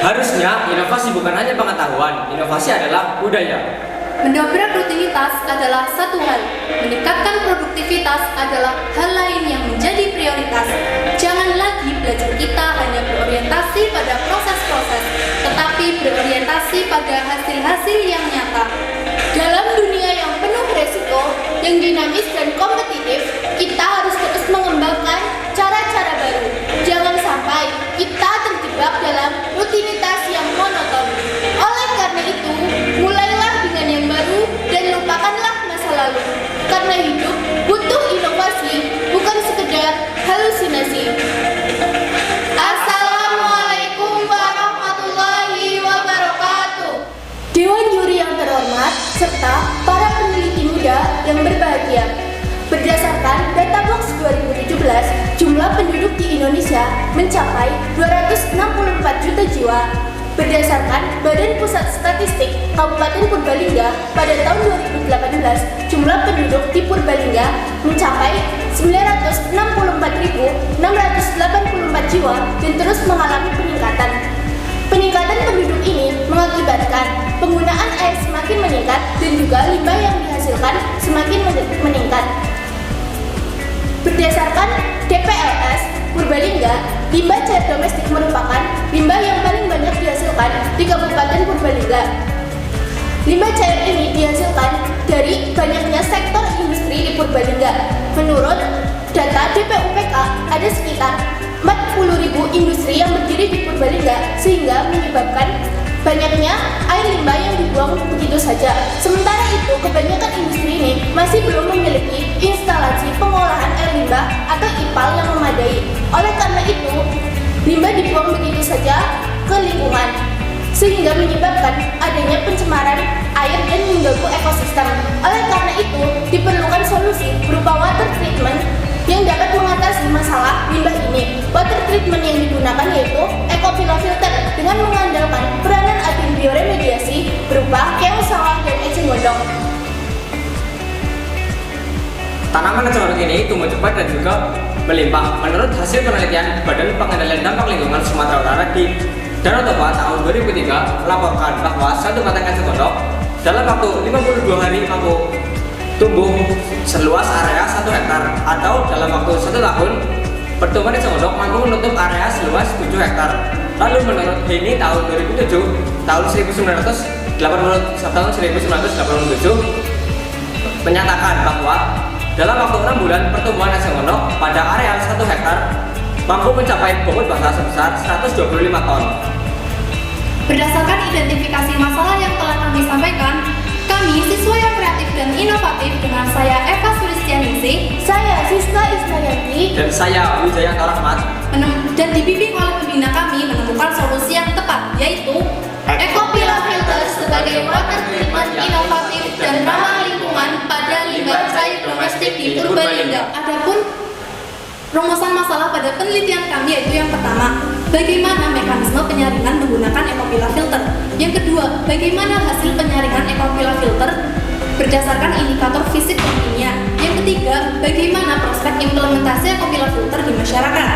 Harusnya inovasi bukan hanya pengetahuan, inovasi adalah budaya. Mendobrak rutinitas adalah satu hal, meningkatkan produktivitas adalah hal lain yang menjadi prioritas. Jangan lagi belajar kita hanya berorientasi pada proses-proses, tetapi berorientasi pada hasil-hasil yang nyata. Dalam dunia yang penuh resiko, yang dinamis dan kompetitif, kita harus terus mengembangkan cara-cara baru. Jangan sampai kita terjebak dalam rutinitas yang monoton. Oleh karena itu, mulailah dengan yang baru dan lupakanlah masa lalu. Karena hidup butuh inovasi, bukan sekedar halusinasi. Assalamualaikum warahmatullahi wabarakatuh. Dewan juri yang terhormat serta para peneliti muda yang berbahagia. Berdasarkan data Box 2017, jumlah penduduk di Indonesia mencapai 264 juta jiwa. Berdasarkan Badan Pusat Statistik Kabupaten Purbalingga pada tahun 2018, jumlah penduduk di Purbalingga mencapai 964.684 jiwa dan terus mengalami peningkatan. Peningkatan penduduk ini mengakibatkan penggunaan air semakin meningkat dan juga limbah yang dihasilkan semakin meningkat. Berdasarkan DPLS Purbalingga, limbah cair domestik merupakan limbah yang paling banyak dihasilkan di Kabupaten Purbalingga. Limbah cair ini dihasilkan dari banyaknya sektor industri di Purbalingga. Menurut data DPUPK, ada sekitar 40.000 industri yang berdiri di Purbalingga, sehingga menyebabkan banyaknya air limbah yang dibuang begitu saja. Sementara itu, kebanyakan industri ini masih belum memiliki instalasi pengolahan air limbah atau IPAL yang memadai. Oleh karena itu, limbah dibuang begitu saja ke lingkungan, sehingga menyebabkan adanya pencemaran air dan mengganggu ekosistem. Oleh karena itu, diperlukan solusi berupa water treatment yang dapat mengatasi masalah limbah ini. Water treatment yang digunakan yaitu EcoPila filter dengan mengandalkan peranan agen bioremediasi berupa keong sawah dan eceng gondok. Tanaman eceng gondok ini tumbuh cepat dan juga melimpah. Menurut hasil penelitian Badan Pengendalian Dampak Lingkungan Sumatera Utara di Danau Toba tahun 2003 melaporkan bahwa satu batang eceng gondok dalam waktu 52 hari mampu tumbuh seluas area 1 hektar, atau dalam waktu 1 tahun pertumbuhan eceng gondok mampu menutup area seluas 7 hektar. Lalu menurut Heni tahun 2007, tahun 1987 menyatakan bahwa dalam waktu 6 bulan pertumbuhan eceng gondok pada area 1 hektar mampu mencapai bobot basah sebesar 125 ton. Berdasarkan identifikasi masalah yang telah kami sampaikan, kami siswa yang kreatif dan inovatif dengan saya Eva Sulistianingsih, saya Siska Isnayanti, dan saya Wijaya Rahmat, dan dibimbing oleh pembina kami menemukan solusi yang tepat, yaitu EcoPila filter sebagai water treatment inovatif dan ramah lingkungan pada limbah cair domestik di Purbalingga. Adapun rumusan masalah pada penelitian kami yaitu yang pertama, bagaimana mekanisme penyaringan menggunakan EcoPila filter. Yang kedua, bagaimana hasil penyaringan EcoPila filter berdasarkan indikator fisik dan kimia. Yang ketiga, bagaimana prospek implementasi EcoPila filter di masyarakat.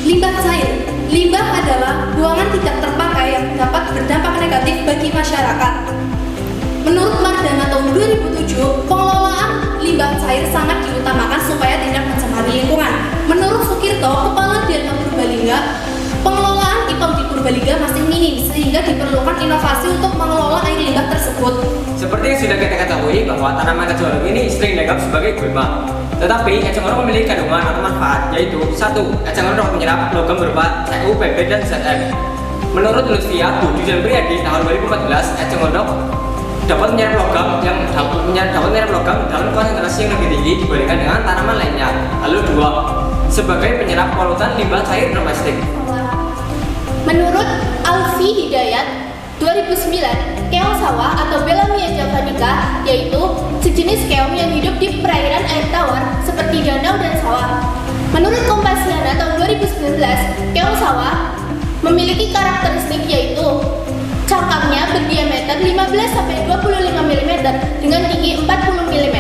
Limbah cair. Limbah adalah buangan tidak terpakai yang dapat berdampak negatif bagi masyarakat. Menurut Mardana tahun 2007, pengelolaan limbah cair sangat diutamakan supaya tidak mencemari lingkungan. Menurut Sukirto, Kepala Dinas Purbalingga, pengelolaan IPAL di Purbalingga masih minim, sehingga diperlukan inovasi untuk mengelola air limbah tersebut. Seperti yang sudah kita ketahui bahwa tanaman eceng gondok ini sering dianggap sebagai gulma. Tetapi eceng gondok memiliki kandungan atau manfaat, yaitu 1. Eceng gondok menyerap logam berupa Cu, Pp, dan Zn. Menurut Lutfia Budi dan Priyadi tahun 2014, eceng gondok dapat menyerap logam dalam konsentrasi yang lebih tinggi dibandingkan dengan tanaman lainnya. Lalu 2, sebagai penyerap polutan limbah cair domestik. Menurut Alfi Hidayat 2009, keong sawah atau Bellamia javanica yaitu sejenis keong yang hidup di perairan air tawar seperti danau dan sawah. Menurut Kompasiana tahun 2019, keong sawah memiliki karakteristik yaitu Cangkangnya berdiameter 15-25 mm dengan tinggi 40 mm.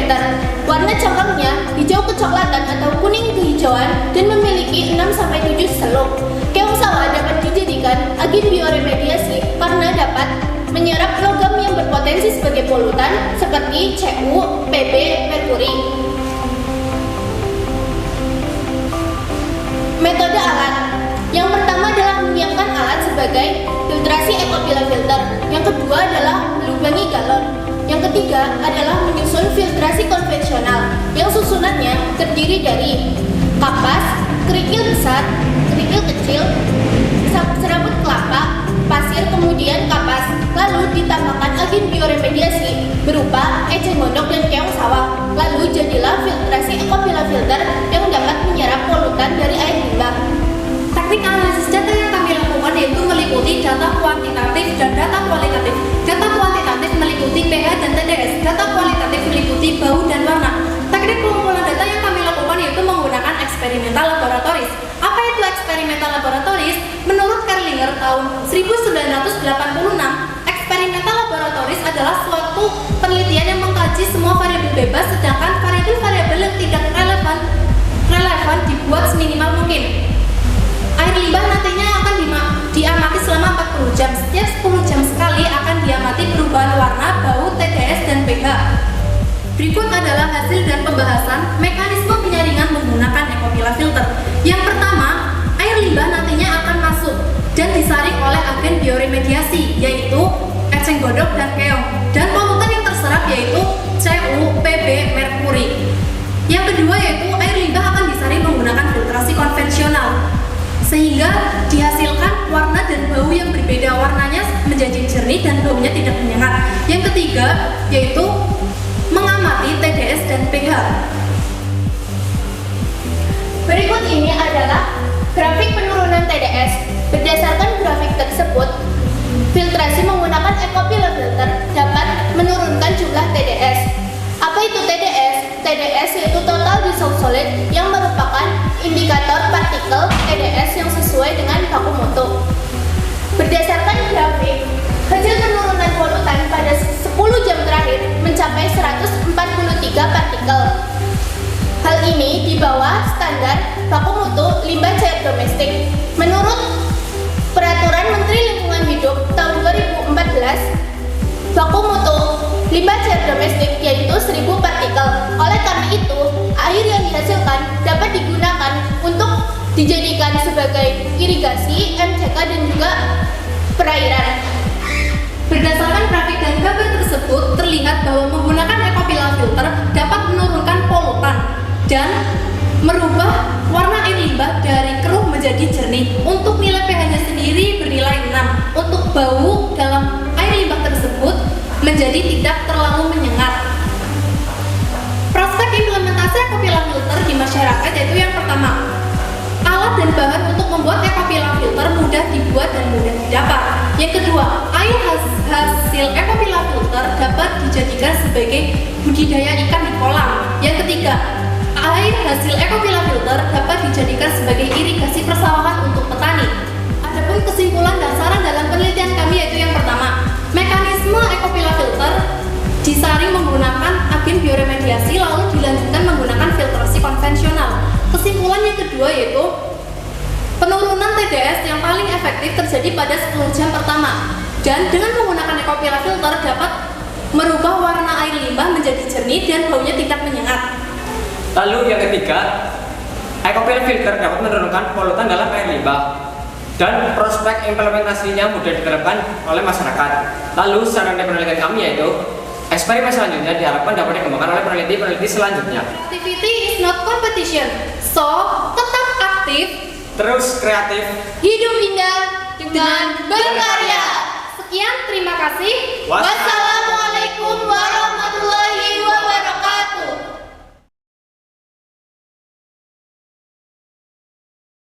Warna cangkangnya hijau kecoklatan atau kuning kehijauan dan memiliki 6-7 seluk. Keong sawah dapat dijadikan agen bioremediasi karena dapat menyerap logam yang berpotensi sebagai polutan seperti Cu, Pb, merkuri. Metode alat. Yang pertama adalah menyiapkan alat sebagai filtrasi ekopila filter. Yang kedua adalah melubangi galon. Yang ketiga adalah menyusun filtrasi konvensional yang susunannya terdiri dari kapas, kerikil besar, kerikil kecil, serabut kelapa, pasir, kemudian kapas. Lalu ditambahkan agen bioremediasi berupa eceng gondok dan keong sawah. Lalu jadilah filtrasi ekopila filter yang dapat menyerap polutan dari air limbah. Teknik analisis data yang kami lakukan yaitu meliputi data kuantitatif dan data kualitatif. Data kuantitatif meliputi pH dan TDS. Data kualitatif meliputi bau dan warna. Teknik pengumpulan data yang kami lakukan yaitu menggunakan eksperimental laboratoris. Apa itu eksperimental laboratoris? Menurut Kerlinger tahun 1986, eksperimental laboratoris adalah suatu penelitian yang mengkaji semua variabel bebas, sedangkan variabel-variabel yang tidak relevan dibuat seminimal mungkin. Air limbah nantinya akan diamati selama 40 jam. Setiap 10 jam sekali akan diamati perubahan warna, bau, TDS, dan pH. Berikut adalah hasil dan pembahasan mekanisme penyaringan menggunakan ekopila filter. Yang pertama, air limbah nantinya akan masuk dan disaring oleh agen bioremediasi, yaitu eceng gondok dan keong. Dan polutan yang terserap yaitu Cu, Pb, merkuri. Yang kedua yaitu air limbah akan disaring menggunakan filtrasi konvensional, sehingga dihasilkan warna dan bau yang berbeda. Warnanya menjadi jernih dan baunya tidak menyengat. Yang ketiga yaitu mengamati TDS dan pH. Berikut ini adalah grafik penurunan TDS. Berdasarkan grafik tersebut, filtrasi menggunakan ekopila filter dapat menurunkan jumlah TDS. Apa itu TDS? TDS yaitu total dissolved solid yang merupakan indikator partikel TDS yang sesuai dengan baku mutu. Berdasarkan grafik, hasil penurunan polutan pada 10 jam terakhir mencapai 143 partikel. Hal ini di bawah standar baku mutu limbah cair domestik. Menurut Peraturan Menteri Lingkungan Hidup tahun 2014, baku mutu limbah cair domestik yaitu 1000 partikel. Oleh karena itu, air yang dihasilkan dapat digunakan untuk dijadikan sebagai irigasi, MCK, dan juga perairan. Berdasarkan grafik dan gambar tersebut, terlihat bahwa menggunakan ekopila filter dapat menurunkan polutan dan merubah warna air limbah dari keruh menjadi jernih. Untuk nilai pH-nya sendiri bernilai 6. Untuk bau dalam air limbah tersebut menjadi tidak terlalu menyengat. Prospek implementasi ekopila filter di masyarakat yaitu yang pertama, alat dan bahan untuk membuat ekopila filter mudah dibuat dan mudah didapat. Yang kedua, air hasil ekopila filter dapat dijadikan sebagai budidaya ikan di kolam. Yang ketiga, air hasil ekopila filter dapat dijadikan sebagai irigasi persawahan untuk petani. Adapun kesimpulan dan saran dalam penelitian kami yaitu yang pertama, mekanisme ekopila filter disaring menggunakan agen bioremediasi lalu dilanjutkan menggunakan filtrasi konvensional. Kesimpulan yang kedua yaitu penurunan TDS yang paling efektif terjadi pada 10 jam pertama, dan dengan menggunakan ekopila filter dapat merubah warna air limbah menjadi jernih dan baunya tidak menyengat. Lalu yang ketiga, ekopila filter dapat menurunkan polutan dalam air limbah dan prospek implementasinya mudah diterapkan oleh masyarakat. Lalu saran dari penelitian kami yaitu eksperimen selanjutnya diharapkan dapat dikembangkan oleh peneliti-peneliti selanjutnya. Activity is not competition, so tetap aktif, terus kreatif, Hidup indah dengan berkarya. Sekian, terima kasih. waspada.